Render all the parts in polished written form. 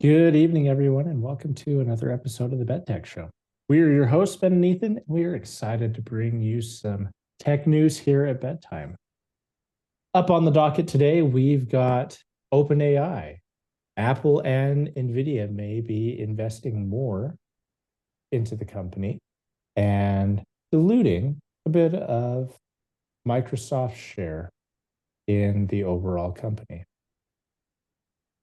Good evening, everyone, and welcome to another episode of the Bet Tech Show. We are your hosts, Ben and Ethan. And we are excited to bring you some tech news here at bedtime. Up on the docket today, we've got OpenAI. Apple and NVIDIA may be investing more into the company and diluting a bit of Microsoft's share in the overall company.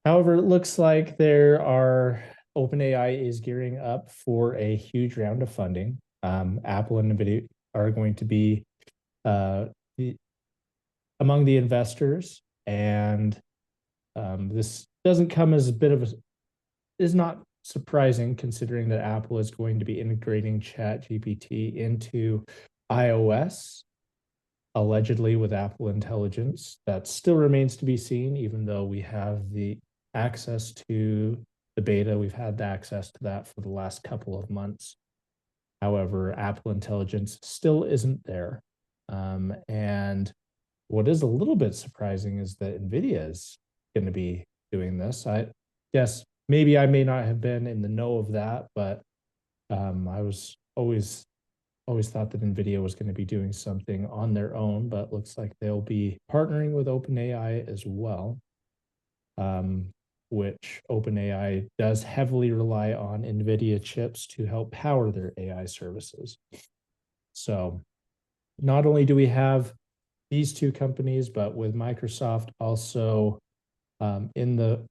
However, it looks like OpenAI is gearing up for a huge round of funding. Apple and NVIDIA are going to be uh, the, among the investors, and this doesn't come as a bit of a is not surprising considering that Apple is going to be integrating Chat GPT into iOS, allegedly with Apple Intelligence. That still remains to be seen, even though we have the access to the beta. We've had the access to that for the last couple of months. However, Apple Intelligence still isn't there. And what is a little bit surprising is that NVIDIA is going to be doing this. I guess maybe I may not have been in the know of that, but I was always thought that NVIDIA was going to be doing something on their own, but looks like they'll be partnering with OpenAI as well, which OpenAI does heavily rely on NVIDIA chips to help power their AI services. So not only do we have these two companies, but with Microsoft also in the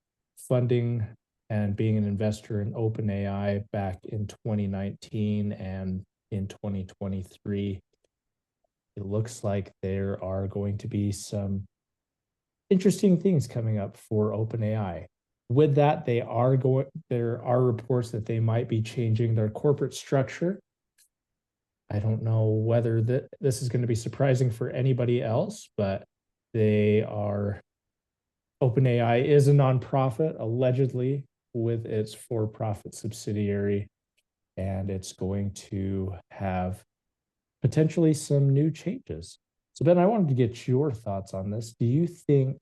funding and being an investor in OpenAI back in 2019 and in 2023, it looks like there are going to be some interesting things coming up for OpenAI. With that, there are reports that they might be changing their corporate structure. I don't know whether this is going to be surprising for anybody else, but they are OpenAI is a nonprofit, allegedly, with its for-profit subsidiary, and it's going to have potentially some new changes. So, Ben, I wanted to get your thoughts on this. Do you think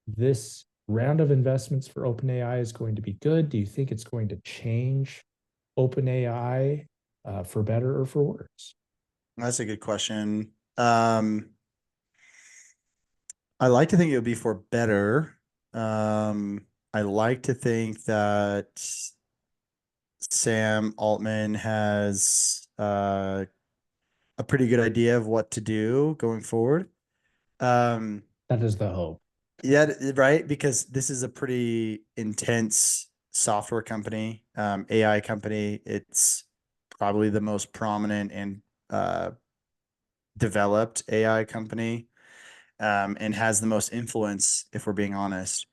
this round of investments for OpenAI is going to be good? Do you think it's going to change OpenAI for better or for worse? That's a good question. I like to think it would be for better. I like to think that Sam Altman has a pretty good idea of what to do going forward. Um, That is the hope. yeah, right. Because this is a pretty intense software company, AI company. It's probably the most prominent and developed AI company, and has the most influence, if we're being honest.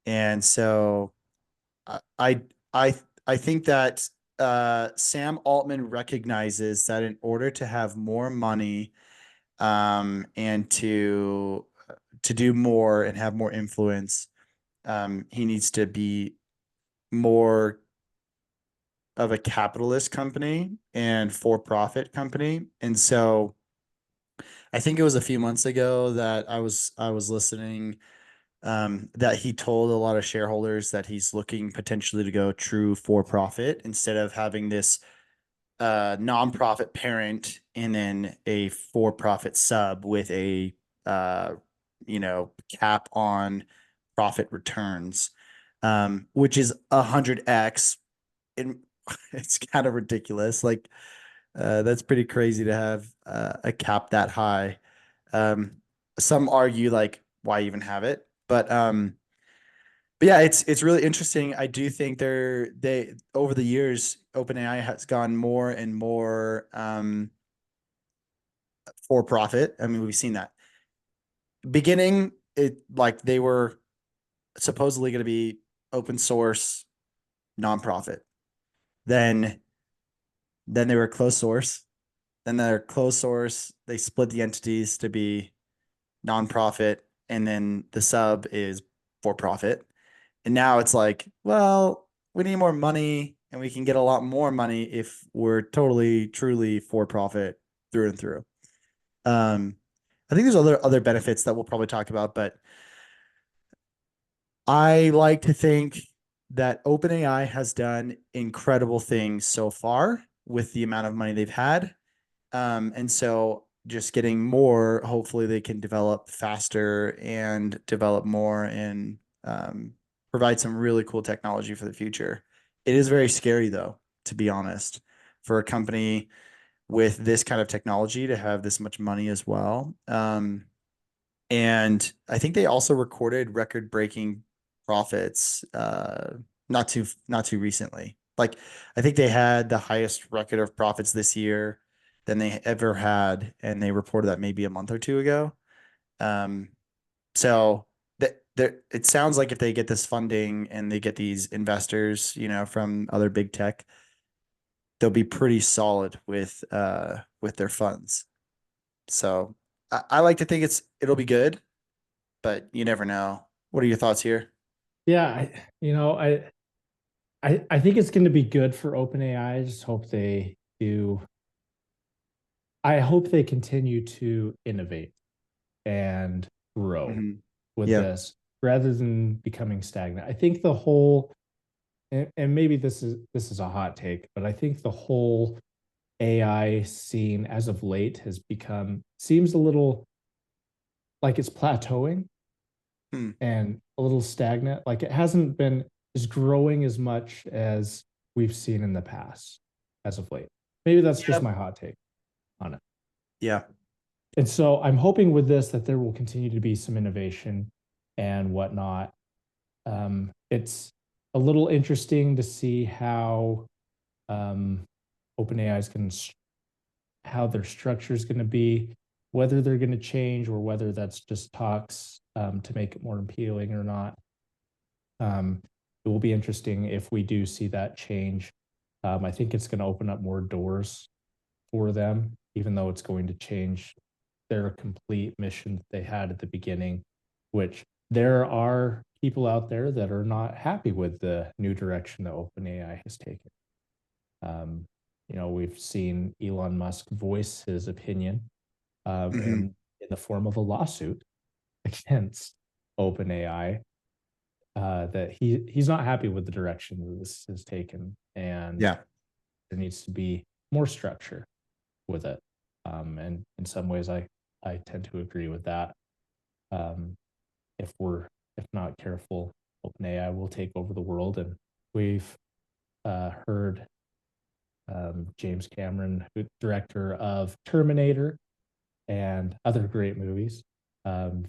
And so I I I think that Sam Altman recognizes that in order to have more money, and to do more and have more influence, he needs to be more of a capitalist company and for-profit company. And so I think it was a few months ago that I was listening, that he told a lot of shareholders that he's looking potentially to go true for profit instead of having this nonprofit parent and then a for profit sub with a uh, cap on profit returns, which is 100x. And it's kind of ridiculous. Like, that's pretty crazy to have a cap that high. Um, some argue like, why even have it? But yeah, it's really interesting. I do think they over the years, OpenAI has gone more and more for profit. I mean, we've seen that. Beginning, it like they were supposedly going to be open source nonprofit. Then then they were closed source. Then they're closed source. They split the entities to be nonprofit, and then the sub is for profit. And now it's like, well, we need more money, and we can get a lot more money if we're totally, truly for profit through and through. Um, I think there's other benefits that we'll probably talk about, but I like to think that OpenAI has done incredible things so far with the amount of money they've had. And so just getting more, hopefully they can develop faster and develop more and provide some really cool technology for the future. It is very scary though, to be honest, for a company with this kind of technology to have this much money as well. And I think they also recorded record-breaking profits not too recently. Like I think they had the highest record of profits this year than they ever had, and they reported that maybe a month or two ago. Um, so that there it sounds like if they get this funding and they get these investors, from other big tech, they'll be pretty solid with their funds. So I like to think it'll be good, but you never know. What are your thoughts here? Yeah, I think it's going to be good for OpenAI. I just hope they do. I hope they continue to innovate and grow Hmm. with Yeah. this rather than becoming stagnant. I think the whole, and maybe this is a hot take, but I think the whole AI scene as of late has become seems a little like it's plateauing Hmm. and a little stagnant. Like it hasn't been is growing as much as we've seen in the past as of late. Maybe that's just Yep. my hot take on it. Yeah. And so I'm hoping with this that there will continue to be some innovation and whatnot. It's a little interesting to see how um, OpenAI is going to, how their structure is going to be, whether they're going to change or whether that's just talks to make it more appealing or not. It will be interesting if we do see that change. I think it's going to open up more doors for them, even though it's going to change their complete mission that they had at the beginning, which there are people out there that are not happy with the new direction that OpenAI has taken. Um, we've seen Elon Musk voice his opinion Hmm. in the form of a lawsuit against OpenAI that he's not happy with the direction that this has taken, and Yeah. there needs to be more structure with it. And in some ways, I tend to agree with that. Um, if we're if not careful, OpenAI will take over the world, and we've heard James Cameron, director of Terminator and other great movies,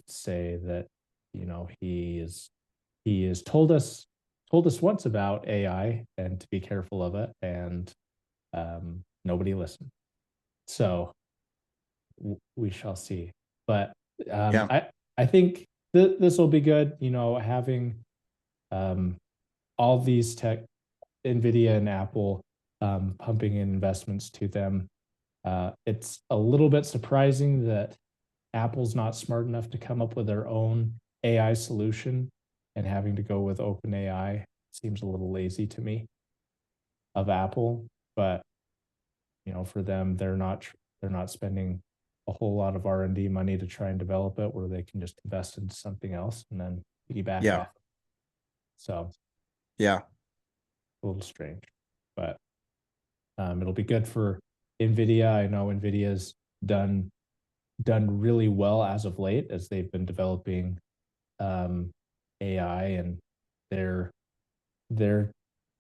say that he has told us once about AI and to be careful of it, and nobody listened. So we shall see. But Yeah. I think this will be good. Having um, all these tech, Nvidia and Apple, pumping in investments to them. It's a little bit surprising that Apple's not smart enough to come up with their own AI solution and having to go with OpenAI seems a little lazy to me of Apple. But for them, they're not spending a whole lot of R&D money to try and develop it, where they can just invest into something else and then piggyback Yeah. off. So Yeah. a little strange, but it'll be good for Nvidia. I know Nvidia's done really well as of late as they've been developing um, AI and their their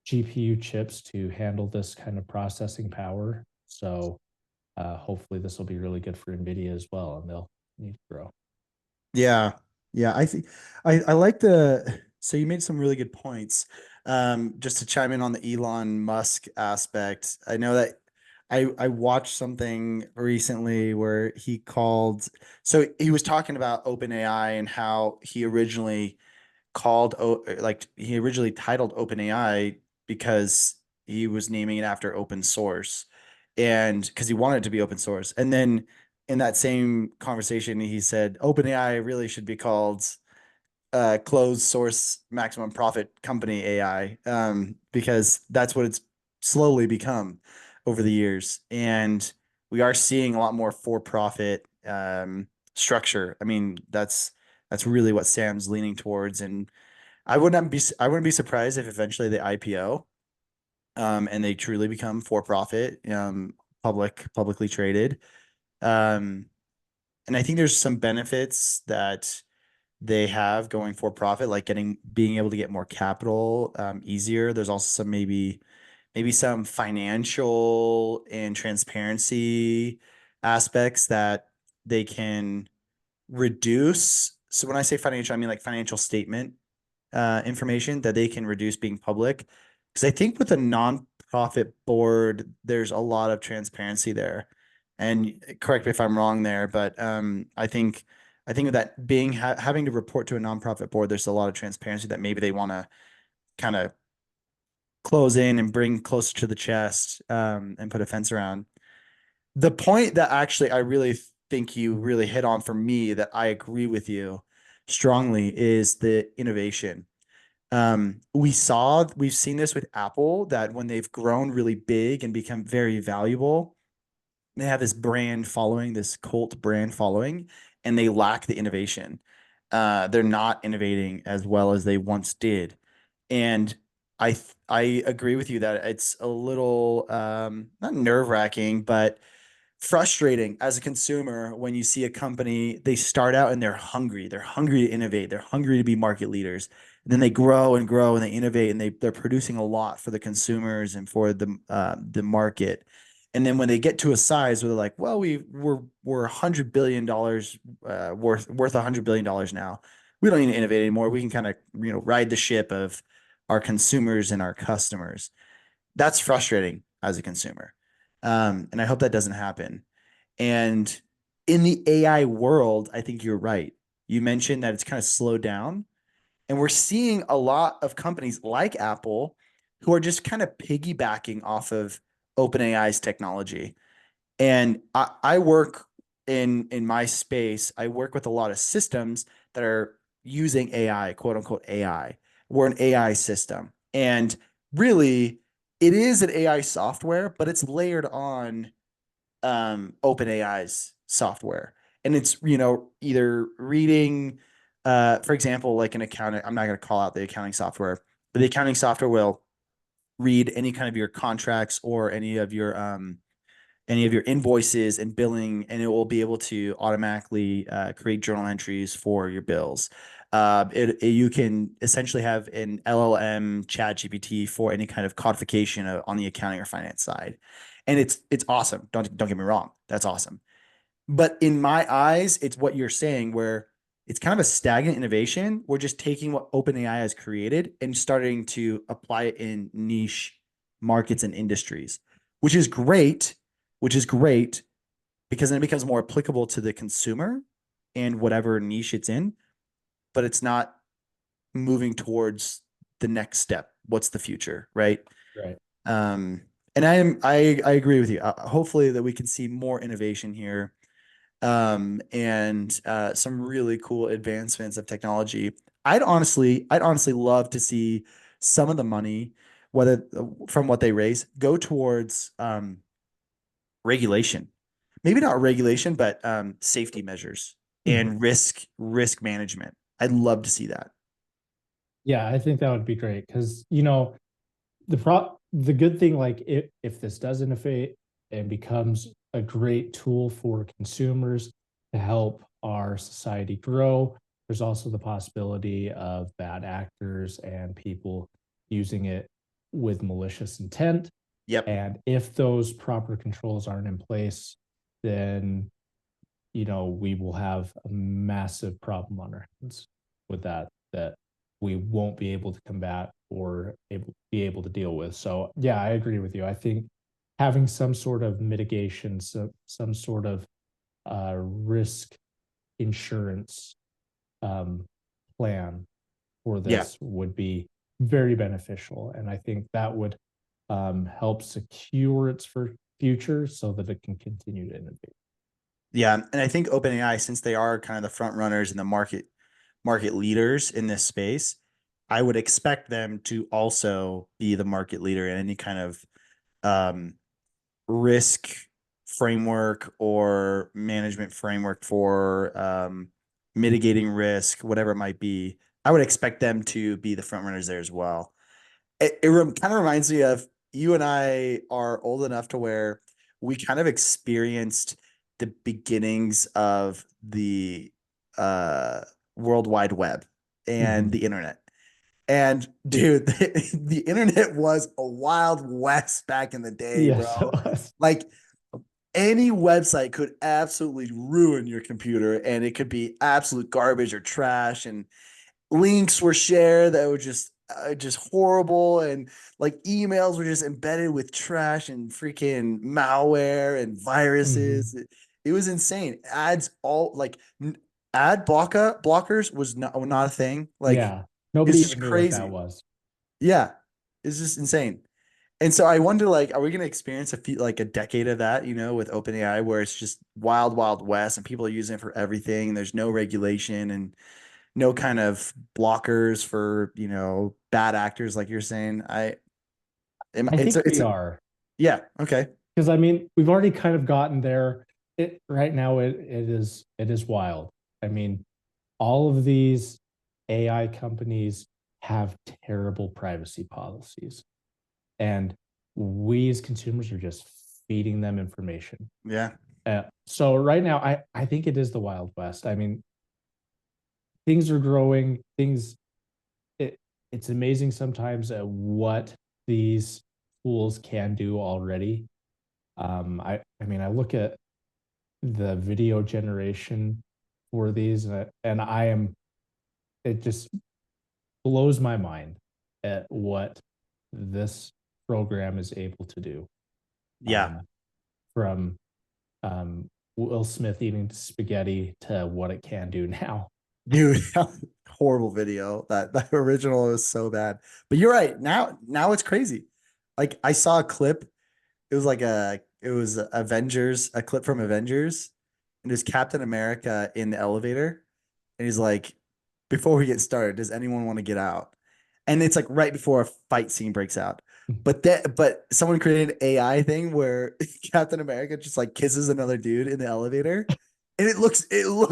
GPU chips to handle this kind of processing power. So hopefully this will be really good for Nvidia as well, and they'll need to grow. Yeah. Yeah. I think I like the so you made some really good points. Just to chime in on the Elon Musk aspect, I know that I watched something recently where he was talking about OpenAI and how he originally titled OpenAI because he was naming it after open source and because he wanted it to be open source. And then in that same conversation, he said OpenAI really should be called closed source maximum profit company AI, because that's what it's slowly become over the years. And we are seeing a lot more for profit structure. I mean, that's really what Sam's leaning towards. And I wouldn't be surprised if eventually they IPO, and they truly become for profit, publicly traded. Um, and I think there's some benefits that they have going for profit, like being able to get more capital easier. There's also some maybe some financial and transparency aspects that they can reduce. So when I say financial, I mean like financial statement information that they can reduce being public. Because I think with a nonprofit board, there's a lot of transparency there. And correct me if I'm wrong there, but I think that having to report to a nonprofit board, there's a lot of transparency that maybe they want to kind of close in and bring closer to the chest, and put a fence around. The point that actually I really think you really hit on for me that I agree with you strongly is the innovation. We've seen this with Apple that when they've grown really big and become very valuable, they have this brand following, this cult brand following, and they lack the innovation. They're not innovating as well as they once did. And I agree with you that it's a little not nerve-wracking, but frustrating as a consumer when you see a company, they start out and they're hungry to innovate, they're hungry to be market leaders, and then they grow and grow and they innovate and they're producing a lot for the consumers and for the market. And then when they get to a size where they're like, well, we're $100 billion worth $100 billion now. We don't need to innovate anymore. We can kind of ride the ship of our consumers and our customers. That's frustrating as a consumer. And I hope that doesn't happen. And in the AI world, I think you're right. You mentioned that it's kind of slowed down. And we're seeing a lot of companies like Apple who are just kind of piggybacking off of OpenAI's technology. And I work in my space, I work with a lot of systems that are using AI, quote unquote AI. We're an AI system. And really, it is an AI software, but it's layered on OpenAI's software. And it's, either reading, for example, like an accounting, I'm not going to call out the accounting software, but the accounting software will read any kind of your contracts or any of your invoices and billing, and it will be able to automatically create journal entries for your bills. You can essentially have an LLM chat GPT for any kind of codification on the accounting or finance side. And it's awesome. Don't get me wrong. That's awesome. But in my eyes, it's what you're saying, where it's kind of a stagnant innovation. We're just taking what OpenAI has created and starting to apply it in niche markets and industries, which is great, which is great because then it becomes more applicable to the consumer and whatever niche it's in, but it's not moving towards the next step. What's the future, right? Right. Um, and I agree with you. Hopefully that we can see more innovation here, and some really cool advancements of technology. I'd honestly love to see some of the money, whether from what they raise, go towards regulation. Maybe not regulation, but safety measures Mhm. and risk management. I'd love to see that. Yeah, I think that would be great because the good thing, like if this does innovate and becomes a great tool for consumers to help our society grow, there's also the possibility of bad actors and people using it with malicious intent. Yep. And if those proper controls aren't in place, then we will have a massive problem on our hands with that we won't be able to combat or be able to deal with. So yeah, I agree with you. I think having some sort of mitigation, some sort of risk insurance um, plan for Yeah. this would be very beneficial, and I think that would help secure its for future so that it can continue to innovate. Yeah. And I think OpenAI, since they are kind of the front runners and the market leaders in this space, I would expect them to also be the market leader in any kind of um, risk framework or management framework for mitigating risk, whatever it might be. I would expect them to be the front runners there as well. Kind of reminds me of you and I are old enough to where we kind of experienced the beginnings of the uh, World Wide Web and Mhm. the internet. And dude, the internet was a wild west back in the day, Yes, it bro. was. Like any website could absolutely ruin your computer and it could be absolute garbage or trash, and links were shared that were just horrible, and like emails were just embedded with trash and freaking malware and viruses. Mhm. It was insane. Ads all like blockers was not a thing. Like Yeah. it's Nobody just even knew what that crazy. was. Yeah, it's just insane. And so I wonder, like, are we going to experience like a decade of that, with OpenAI, where it's just wild, wild west, and people are using it for everything, and there's no regulation and no kind of blockers for, bad actors, like you're saying. I think It's we a, are. yeah, okay, Because I mean, we've already kind of gotten there. It right now it is wild. I mean, all of these AI companies have terrible privacy policies, and we as consumers are just feeding them information. yeah, So right now, I think it is the Wild West. I mean, things are growing. It, it's amazing sometimes at what these tools can do already. I mean, I look at the video generation for these, and I am it just blows my mind at what this program is able to do. yeah, Um, from um, Will Smith eating spaghetti to what it can do now. dude. Horrible video. That original is so bad. But you're right. Now it's crazy. Like I saw a clip. It was Avengers, a clip from Avengers, and it was Captain America in the elevator, and he's like, "Before we get started, does anyone want to get out?" And it's like right before a fight scene breaks out. But someone created an AI thing where Captain America just like kisses another dude in the elevator, and it looks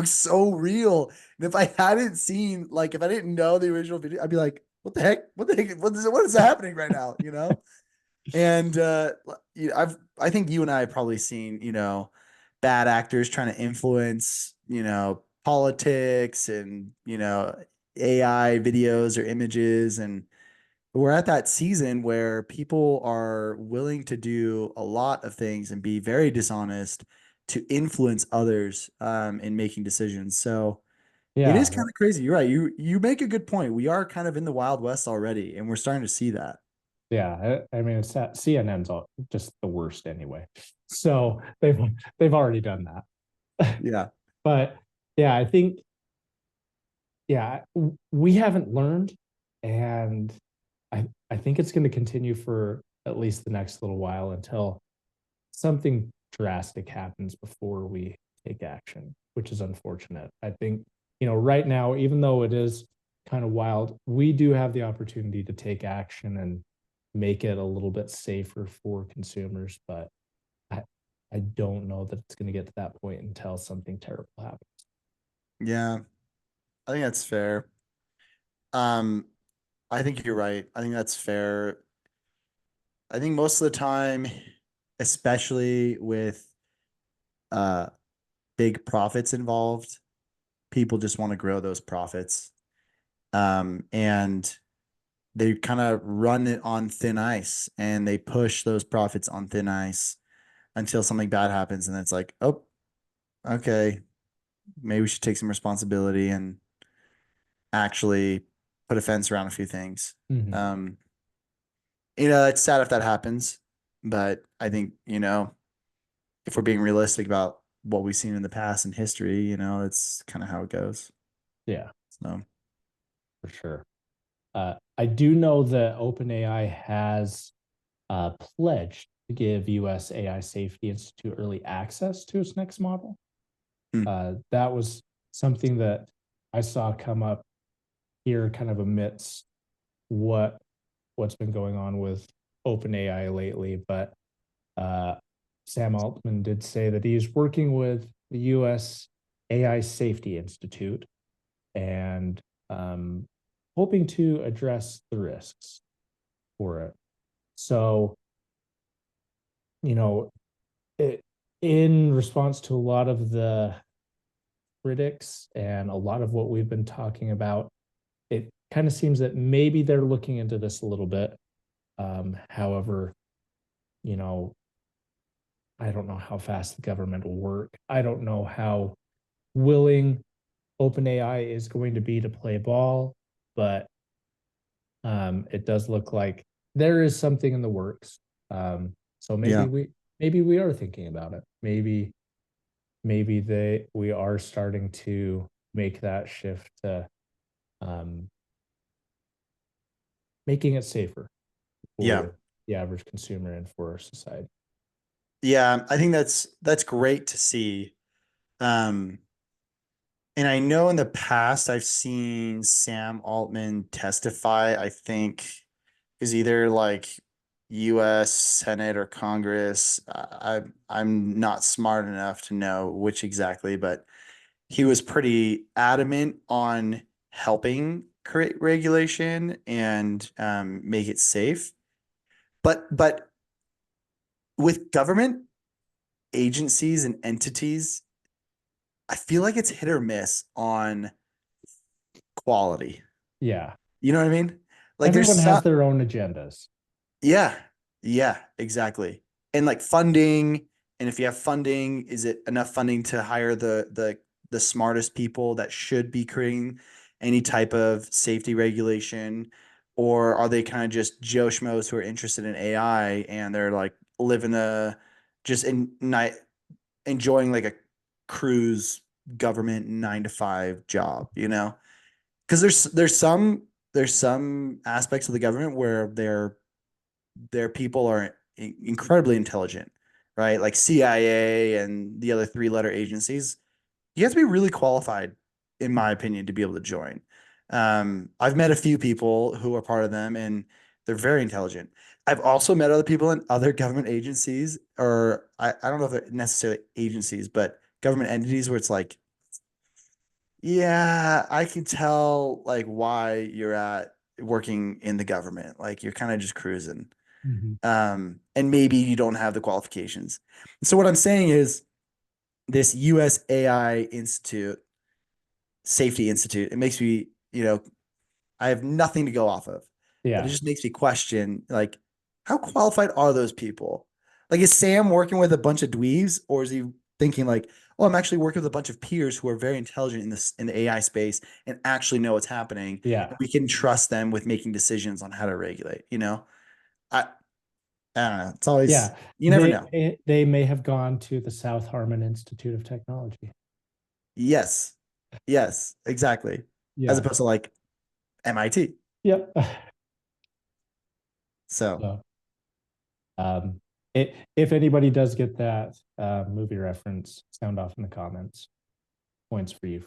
so real. And if I didn't know the original video, I'd be like, "What the heck? What the heck? What is happening right now?" You know? And I think you and I have probably seen, bad actors trying to influence, politics and, AI videos or images. And we're at that season where people are willing to do a lot of things and be very dishonest to influence others in making decisions. So it is Yeah, kind of crazy. You're right. You make a good point. We are kind of in the Wild West already, and we're starting to see that. yeah. I mean, it's that CNN's just the worst anyway. So they've already done that. Yeah. But yeah, I think yeah, we haven't learned, and I think it's going to continue for at least the next little while until something drastic happens before we take action, which is unfortunate. I think, right now, even though it is kind of wild, we do have the opportunity to take action and make it a little bit safer for consumers, but I I don't know that it's going to get to that point until something terrible happens. Yeah. I think that's fair. Um, I think you're right. I think that's fair. I think most of the time, especially with uh big profits involved, people just want to grow those profits. And they kind of run it on thin ice and they push those profits on thin ice until something bad happens. And it's like, oh, okay, maybe we should take some responsibility and actually put a fence around a few things. Mhm. Um, it's sad if that happens, but I think, if we're being realistic about what we've seen in the past in history, it's kind of how it goes. Yeah, So, for sure. I do know that OpenAI has pledged to give US AI Safety Institute early access to its next model. hmm, That was something that I saw come up here kind of amidst what what's been going on with OpenAI lately. But uh, Sam Altman did say that he's working with the US AI Safety Institute, and hoping to address the risks for it. So, you know, it, in response to a lot of the critics and a lot of what we've been talking about, it kind of seems that maybe they're looking into this a little bit. However, you know, I don't know how fast the government will work. I don't know how willing OpenAI is going to be to play ball, but it does look like there is something in the works. So Yeah. maybe we are thinking about it. Maybe we are starting to make that shift to um, making it safer Yeah. for the average consumer and for our society. Yeah. I think that's great to see. Um, and I know in the past I've seen Sam Altman testify, I think is either like US Senate or Congress. I'm not smart enough to know which exactly, but he was pretty adamant on helping create regulation and make it safe. But with government agencies and entities, I feel like it's hit or miss on quality. Yeah, You know what I mean? Like there's everyone has some, their own agendas. yeah, yeah, exactly. And like funding, and if you have funding, is it enough funding to hire the smartest people that should be creating any type of safety regulation? Or are they kind of just Joe Schmoes who are interested in AI and they're like living a just in night enjoying like a cruise government 9 to 5 job, you know? Because there's some aspects of the government where their people are incredibly intelligent, right? Like CIA and the other 3 letter agencies. You have to be really qualified, in my opinion, to be able to join. I've met a few people who are part of them, and they're very intelligent. I've also met other people in other government agencies, or I don't know if they're necessarily agencies, but government entities where it's like, yeah, I can tell like why you're at working in the government. Like you're kind of just cruising. Mhm. And maybe you don't have the qualifications. So what I'm saying is this US AI Institute, Safety Institute, it makes me, I have nothing to go off of, but it Yeah, just makes me question like how qualified are those people? Like is Sam working with a bunch of dweebs or is he thinking like, oh, I'm actually working with a bunch of peers who are very intelligent in the AI space and actually know what's happening and yeah, we can trust them with making decisions on how to regulate, you know? I I don't know. It's always yeah. you never know. They may have gone to the South Harmon Institute of Technology. Yes. Yes, exactly. As Yeah. opposed to like MIT. Yep. So So, if anybody does get that movie reference, sound off in the comments. Points for you.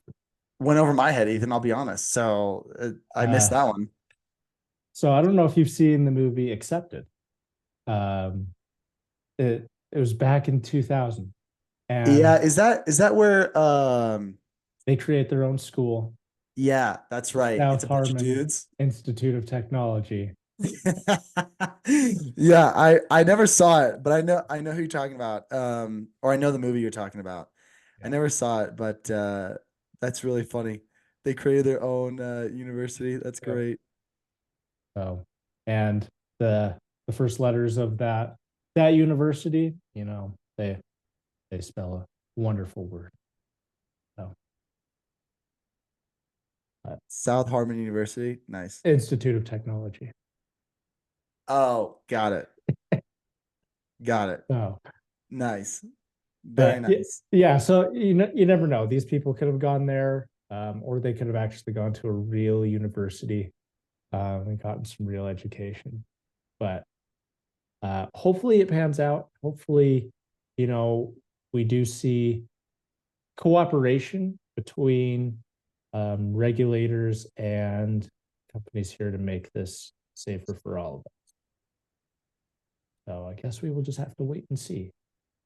went over my head, Ethan, I'll be honest. So I missed Uh, that one. so I don't know if you've seen the movie Accepted. Um, it was back in 2000, Yeah, and is that where they create their own school, yeah, that's the right. It's South a bunch of Harmon dudes. Institute of Technology. Yeah, I never saw it, but I know who you're talking about. Or I know the movie you're talking about. I Yeah. never saw it, but that's really funny. They created their own university. That's Yep. great. So, and the first letters of that university, they spell a wonderful word. So, South Harmon University. Nice. Institute of Technology. Oh, got it. Got it. So, Nice. Very but nice. yeah, so you never know. These people could have gone there, or they could have actually gone to a real university and gotten some real education. But hopefully it pans out. Hopefully, you know, we do see cooperation between regulators and companies here to make this safer for all of us. So I guess we will just have to wait and see.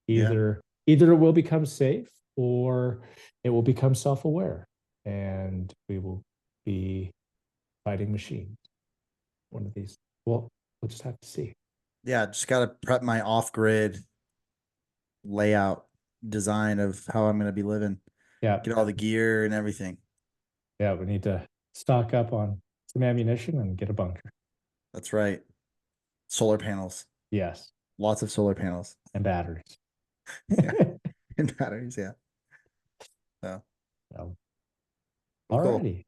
Yeah. Either it will become safe or it will become self-aware, and we will be fighting machine. One of these. Well, we'll just have to see. Yeah, just got to prep my off-grid layout design of how I'm going to be living. Yeah. Get all the gear and everything. Yeah, we need to stock up on some ammunition and get a bunker. That's right. Solar panels. Yes. Lots of solar panels. And batteries. Yeah. And batteries, yeah. So, So, cool, all cool. righty.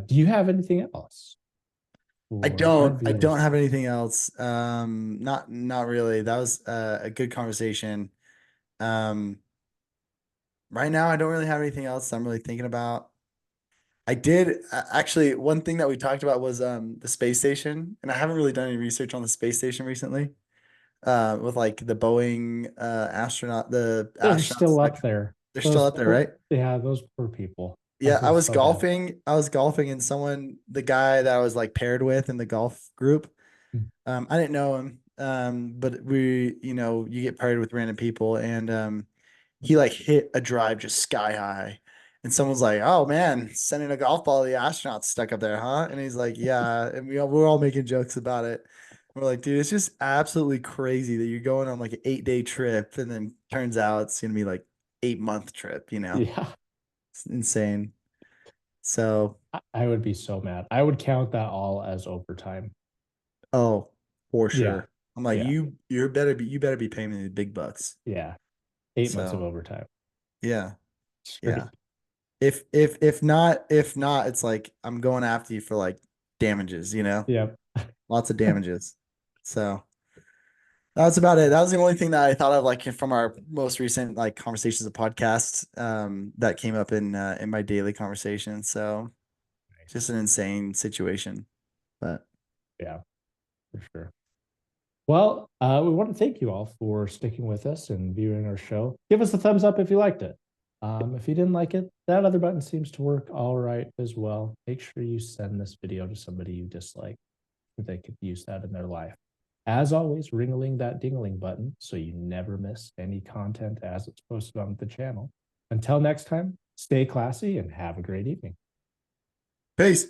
Do you have anything else I for our don't. I don't viewers? have anything else. Not really. That was a good conversation. Um, right now, I don't really have anything else I'm really thinking about. I did actually one thing that we talked about was the space station, and I haven't really done any research on the space station recently. With like the Boeing the They're astronauts still that up there. they're still Those up there, poor, right? yeah, those poor people. I Yeah, I feel was so bad. golfing. I was golfing, and the guy that I was like paired with in the golf group, Mm. I didn't know him. But you get paired with random people, and he like hit a drive just sky high. And someone's like, "Oh man, sending a golf ball to the astronauts stuck up there, huh?" And he's like, "Yeah." And we're all making jokes about it. We're like, "Dude, it's just absolutely crazy that you're going on like an 8-day trip, and then turns out it's gonna be like 8-month trip. Yeah, It's insane." So, I would be so mad. I would count that all as overtime. oh, for Yeah, sure. I'm like, yeah, you better be paying me the big bucks. yeah. 8 months of So, overtime. yeah, yeah. Straight. If not, it's like I'm going after you for like damages. Yep. Lots of damages. So that's about it. That was the only thing that I thought of like from our most recent like conversations of podcasts that came up in my daily conversation. So just an insane situation. But Yeah, for sure. Well, we want to thank you all for sticking with us and viewing our show. Give us a thumbs up if you liked it. If you didn't like it, that other button seems to work all right as well. Make sure you send this video to somebody you dislike so they could use that in their life. As always, ring-a-ling that ding-a-ling button so you never miss any content as it's posted on the channel. Until next time, stay classy and have a great evening. peace.